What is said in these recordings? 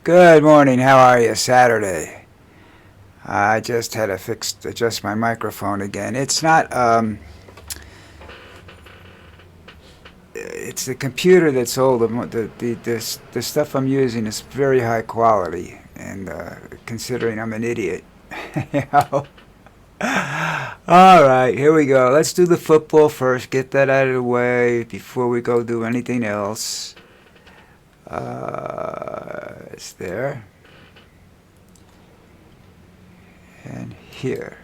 Good morning. How are you? Saturday. I just had to adjust my microphone again. It's not. It's the computer that's old. The stuff I'm using is very high quality, and considering I'm an idiot, you know. All right, here we go. Let's do the football first. Get that out of the way before we go do anything else. It's there and here.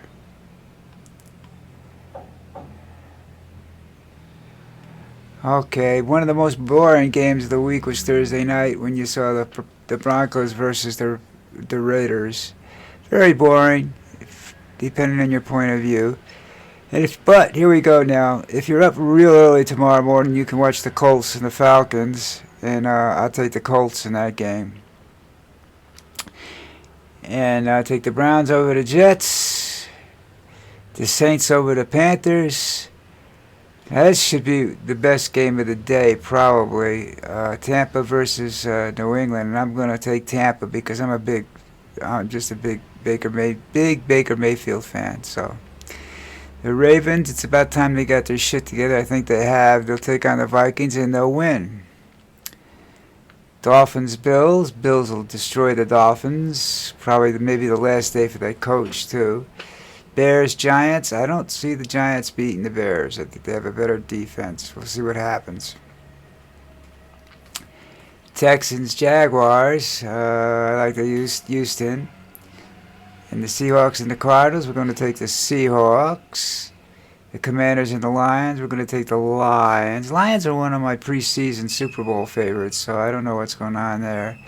Okay, one of the most boring games of the week was Thursday night when you saw the Broncos versus the Raiders. Very boring, depending on your point of view. But here we go now. If you're up real early tomorrow morning, you can watch the Colts and the Falcons, and I'll take the Colts in that game. And I'll take the Browns over the Jets, the Saints over the Panthers. That should be the best game of the day, probably. Tampa versus New England, and I'm going to take Tampa because I'm just a big Baker Mayfield fan. So the Ravens, it's about time they got their shit together. I think they have. They'll take on the Vikings and they'll win. Dolphins, Bills. Bills will destroy the Dolphins. Probably maybe the last day for that coach too. Bears, Giants. I don't see the Giants beating the Bears. I think they have a better defense. We'll see what happens. Texans, Jaguars. I like the Houston. And the Seahawks and the Cardinals. We're going to take the Seahawks. The Commanders and the Lions. We're going to take the Lions. Lions are one of my preseason Super Bowl favorites, so I don't know what's going on there.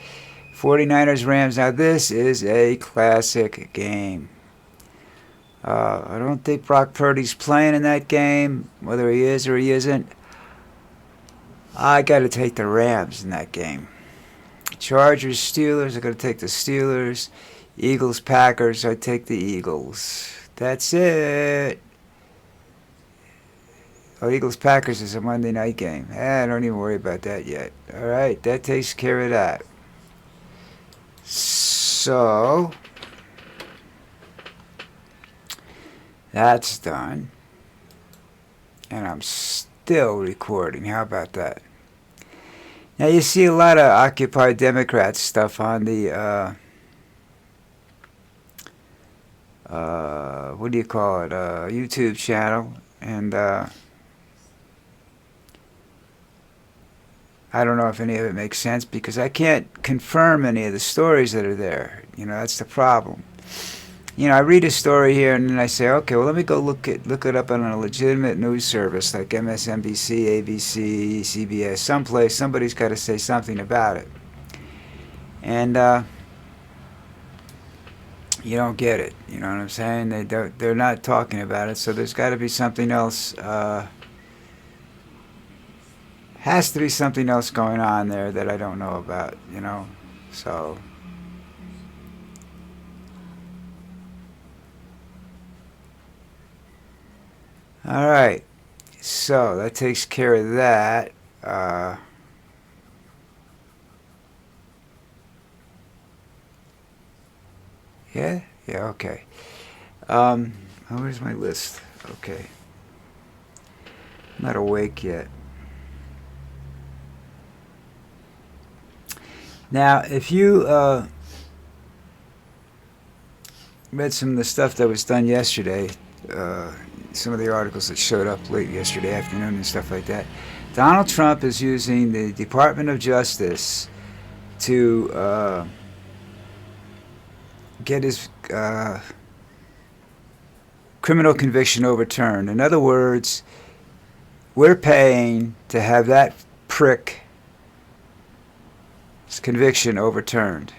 49ers, Rams. Now this is a classic game. I don't think Brock Purdy's playing in that game, whether he is or he isn't. I got to take the Rams in that game. Chargers, Steelers, I got to take the Steelers. Eagles, Packers, I take the Eagles. That's it. Oh, Eagles, Packers is a Monday night game. Don't even worry about that yet. All right, that takes care of that. So that's done. And I'm still recording. How about that? Now you see a lot of Occupy Democrats stuff on the, what do you call it, YouTube channel. And I don't know if any of it makes sense because I can't confirm any of the stories that are there. That's the problem. I read a story here and then I say, okay, well, let me go look it up on a legitimate news service like MSNBC, ABC, CBS, someplace. Somebody's got to say something about it. And you don't get it. You know what I'm saying? They're not talking about it, so there's got to be something else. Has to be something else going on there that I don't know about, So all right, so that takes care of that. Yeah, okay. Where's my list? Okay, I'm not awake yet. Now, if you read some of the stuff that was done yesterday, some of the articles that showed up late yesterday afternoon and stuff like that, Donald Trump is using the Department of Justice to get his criminal conviction overturned. In other words, we're paying to have that prick's conviction overturned.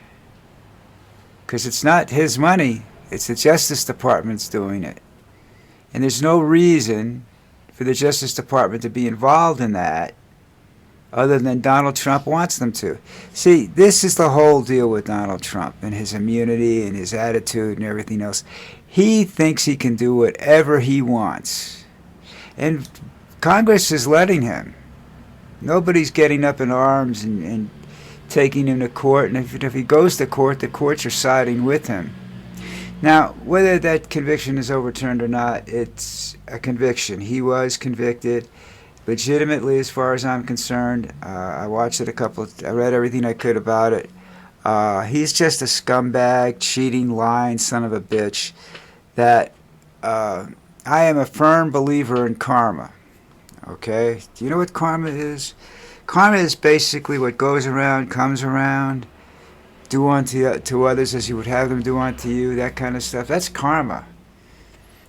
Because it's not his money, it's the Justice Department's doing it. And there's no reason for the Justice Department to be involved in that other than Donald Trump wants them to. See, this is the whole deal with Donald Trump and his immunity and his attitude and everything else. He thinks he can do whatever he wants. And Congress is letting him. Nobody's getting up in arms and taking him to court, and if he goes to court, the courts are siding with him. Now, whether that conviction is overturned or not, it's a conviction. He was convicted legitimately, as far as I'm concerned. I watched it I read everything I could about it. He's just a scumbag, cheating, lying son of a bitch. That I am a firm believer in karma. Okay? Do you know what karma is? Karma is basically what goes around, comes around. Do unto others as you would have them do unto you, that kind of stuff. That's karma.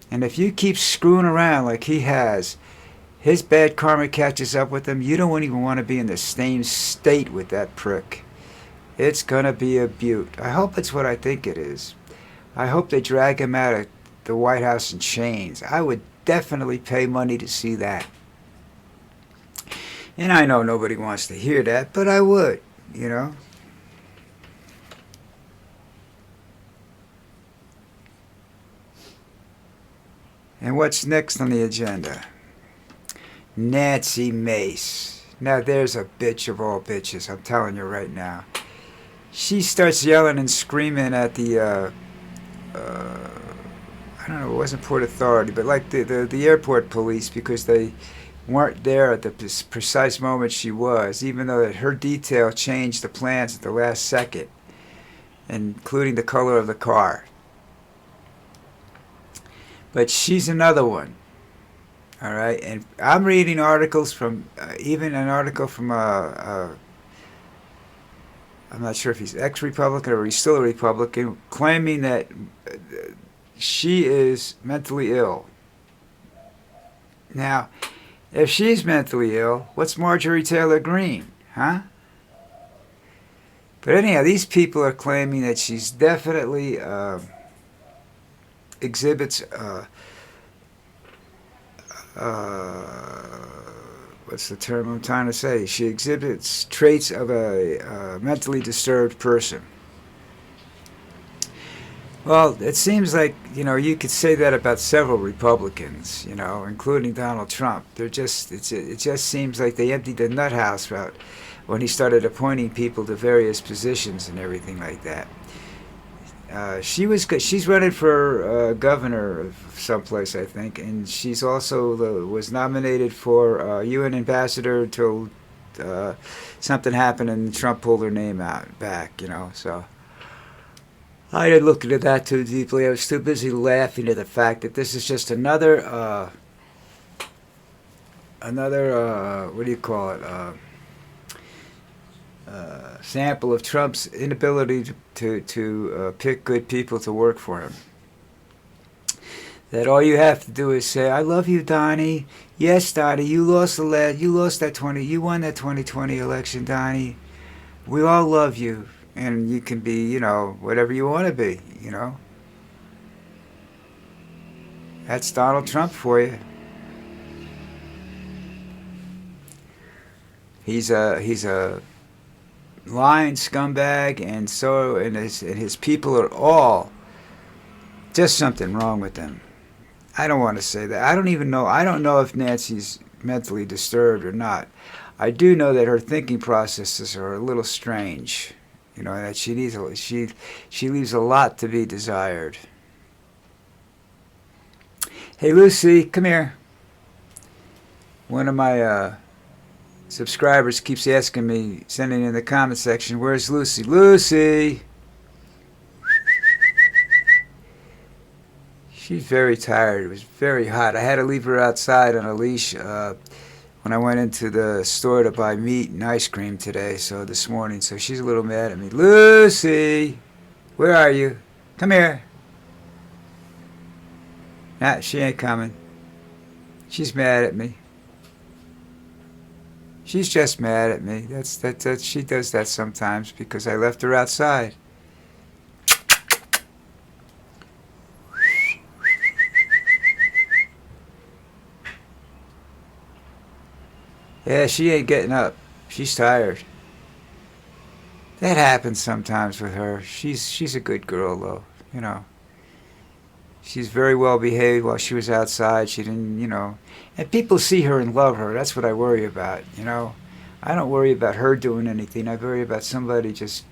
And if you keep screwing around like he has, his bad karma catches up with him. You don't even want to be in the same state with that prick. It's going to be a beaut. I hope it's what I think it is. I hope they drag him out of the White House in chains. I would definitely pay money to see that. And I know nobody wants to hear that, but I would, you know. And what's next on the agenda? Nancy Mace. Now there's a bitch of all bitches, I'm telling you right now. She starts yelling and screaming at the, I don't know, it wasn't Port Authority, but like the airport police, because they weren't there at the precise moment she was, even though her detail changed the plans at the last second, including the color of the car. But she's another one, all right? And I'm reading articles from, even an article from I'm not sure if he's ex-Republican or he's still a Republican, claiming that she is mentally ill. Now, if she's mentally ill, what's Marjorie Taylor Greene, huh? But anyhow, these people are claiming that she's definitely exhibits what's the term I'm trying to say? She exhibits traits of a mentally disturbed person. Well, it seems like, you know, you could say that about several Republicans, you know, including Donald Trump. It just seems like they emptied the nut house out when he started appointing people to various positions and everything like that. She's running for governor of someplace, I think, and she's also was nominated for UN ambassador until something happened and Trump pulled her name back, you know. So I didn't look into that too deeply. I was too busy laughing at the fact that this is just another what do you call it? Sample of Trump's inability to pick good people to work for him. That all you have to do is say, "I love you, Donnie. Yes, Donnie, you lost that you won that 2020 election, Donnie. We all love you, and you can be, you know, whatever you want to be, you know." That's Donald Trump for you. He's a lying scumbag, and his people are all just something wrong with them. I don't want to say that. I don't even know. I don't know if Nancy's mentally disturbed or not. I do know that her thinking processes are a little strange. You know, that she leaves a lot to be desired. Hey, Lucy, come here. One of my subscribers keeps asking me, sending in the comment section, "Where's Lucy?" Lucy! She's very tired. It was very hot. I had to leave her outside on a leash when I went into the store to buy meat and ice cream this morning. So she's a little mad at me. Lucy! Where are you? Come here. Nah, she ain't coming. She's mad at me. She's just mad at me. That's she does that sometimes because I left her outside. Yeah, she ain't getting up. She's tired. That happens sometimes with her. She's a good girl though, you know. She's very well behaved while she was outside. She didn't, you know. And people see her and love her. That's what I worry about, you know. I don't worry about her doing anything. I worry about somebody just,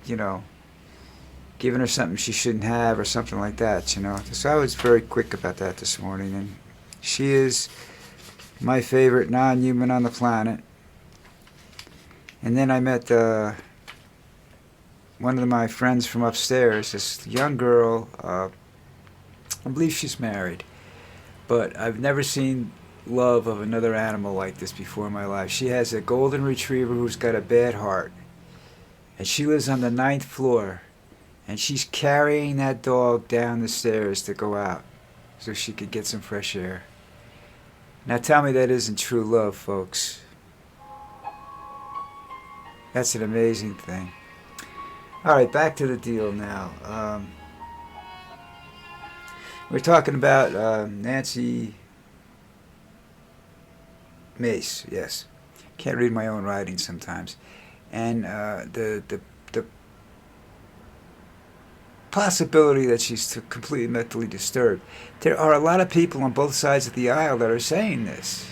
giving her something she shouldn't have or something like that. So I was very quick about that this morning. And she is my favorite non-human on the planet. And then I met one of my friends from upstairs, this young girl. I believe she's married. But I've never seen love of another animal like this before in my life. She has a golden retriever who's got a bad heart. And she lives on the 9th floor. And she's carrying that dog down the stairs to go out so she could get some fresh air. Now tell me that isn't true love, folks. That's an amazing thing. All right, back to the deal now. We're talking about Nancy Mace, yes. Can't read my own writing sometimes. And the possibility that she's completely mentally disturbed. There are a lot of people on both sides of the aisle that are saying this.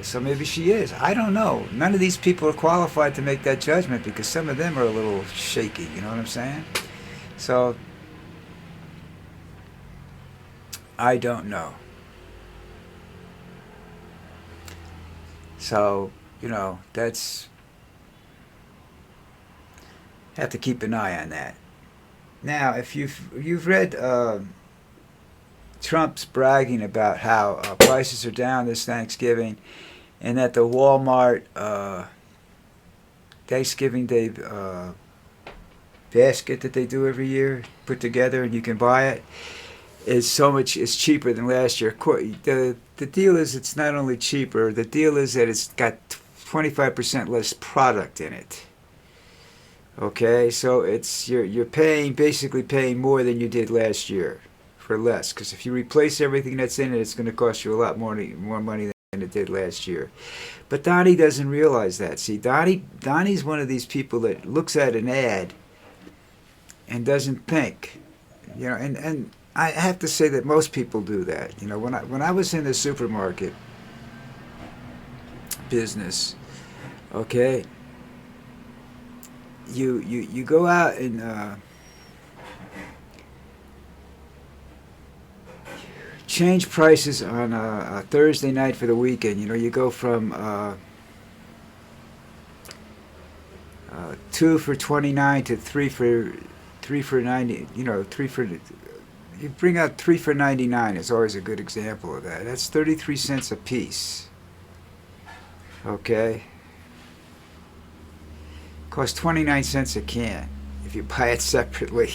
So maybe she is. I don't know. None of these people are qualified to make that judgment because some of them are a little shaky, you know what I'm saying? So, I don't know. So, that's... have to keep an eye on that. Now, if you've read Trump's bragging about how prices are down this Thanksgiving, and that the Walmart Thanksgiving Day basket that they do every year, put together and you can buy it, is cheaper than last year. The deal is it's not only cheaper. The deal is that it's got 25% less product in it. Okay, so you're basically paying more than you did last year for less. Because if you replace everything that's in it, it's going to cost you a lot more money than it did last year. But Donnie doesn't realize that. See, Donnie's one of these people that looks at an ad and doesn't think. And I have to say that most people do that. When I was in the supermarket business, okay. You go out and change prices on a Thursday night for the weekend. You go from 2 for $29 to 3 for 90. You bring out 3 for $99 is always a good example of that. That's 33 cents a piece. Okay. Costs 29 cents a can if you buy it separately,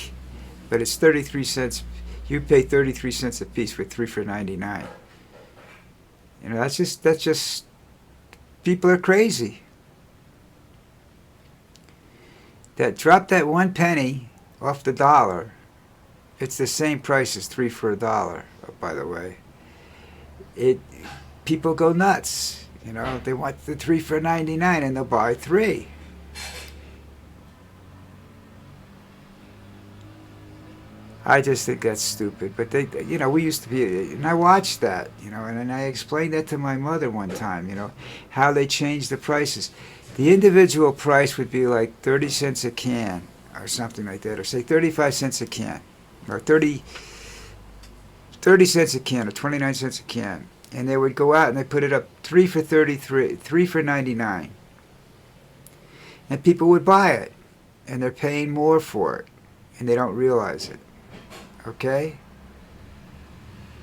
but it's 33 cents. You pay 33 cents a piece for 3 for 99. That's just people are crazy. That drop that 1 penny off the dollar. It's the same price as 3 for $1. By the way, people go nuts. They want the 3 for 99 and they'll buy 3. I just think that's stupid. But we used to be, and I watched that, and I explained that to my mother one time, how they changed the prices. The individual price would be like 30 cents a can or something like that, or say 35 cents a can, or 30 cents a can, or 29 cents a can. And they would go out and they put it up 3 for 33, 3 for 99. And people would buy it, and they're paying more for it, and they don't realize it. Okay?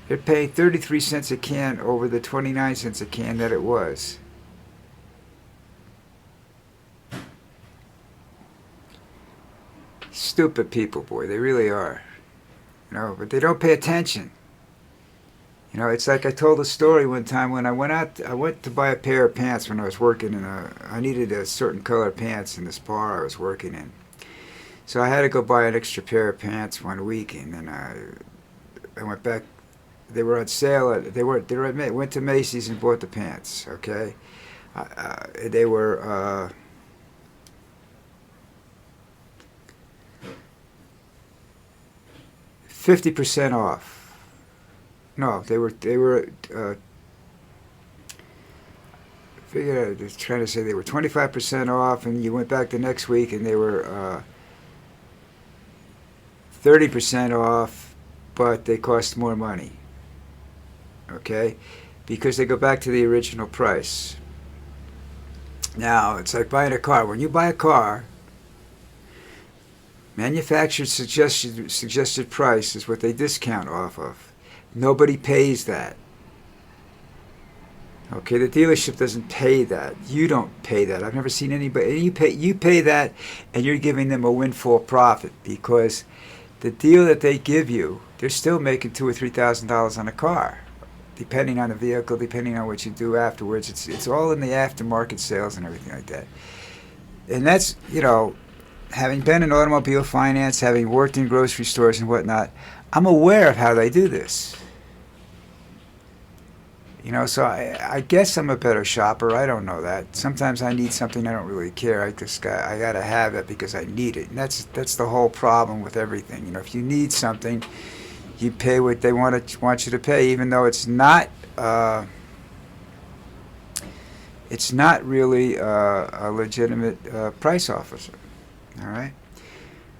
They're paying 33 cents a can over the 29 cents a can that it was. Stupid people, boy, they really are. But they don't pay attention. It's like I told a story one time when I went to buy a pair of pants when I was working I needed a certain color pants in this bar I was working in. So I had to go buy an extra pair of pants one week, and then I went back. They were on sale. Went to Macy's and bought the pants. Okay, they were 50% off. No, they were figure out, they're trying to say they were 25% off, and you went back the next week and they were 30% off, but they cost more money. Okay? Because they go back to the original price. Now, it's like buying a car. When you buy a car, manufacturer's suggested price is what they discount off of. Nobody pays that. Okay, the dealership doesn't pay that. You don't pay that. I've never seen anybody. You pay that, and you're giving them a windfall profit, because the deal that they give you, they're still making $2,000 or $3,000 on a car, depending on the vehicle, depending on what you do afterwards. It's all in the aftermarket sales and everything like that. And that's, having been in automobile finance, having worked in grocery stores and whatnot, I'm aware of how they do this. So I guess I'm a better shopper. I don't know that. Sometimes I need something, I don't really care. I got to have it because I need it. And that's the whole problem with everything. If you need something, you pay what they want you to pay, even though it's not really a legitimate price officer. All right.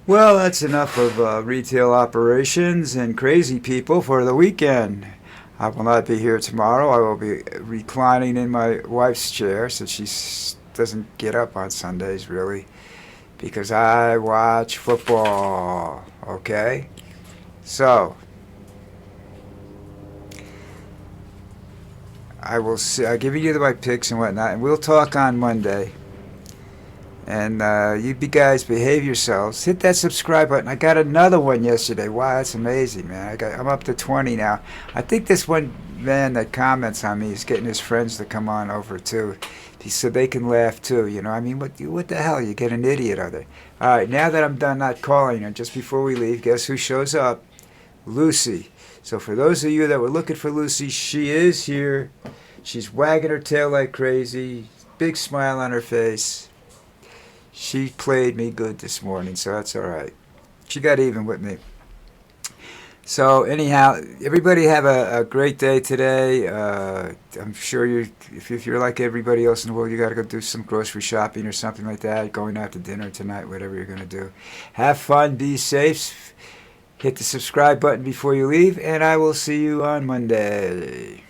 Well, that's enough of retail operations and crazy people for the weekend. I will not be here tomorrow. I will be reclining in my wife's chair, so she doesn't get up on Sundays, really, because I watch football. Okay? So, I'll give you my picks and whatnot, and we'll talk on Monday. And you guys behave yourselves. Hit that subscribe button. I got another one yesterday. Wow, that's amazing, man. I'm up to 20 now. I think this one man that comments on me is getting his friends to come on over too, so they can laugh too. What the hell? You get an idiot out there. All right, now that I'm done not calling her, just before we leave, guess who shows up? Lucy. So for those of you that were looking for Lucy, she is here. She's wagging her tail like crazy. Big smile on her face. She played me good this morning, so that's all right. She got even with me. So anyhow, everybody have a great day today. I'm sure if you're like everybody else in the world, you got to go do some grocery shopping or something like that, going out to dinner tonight, whatever you're going to do. Have fun, be safe. Hit the subscribe button before you leave, and I will see you on Monday.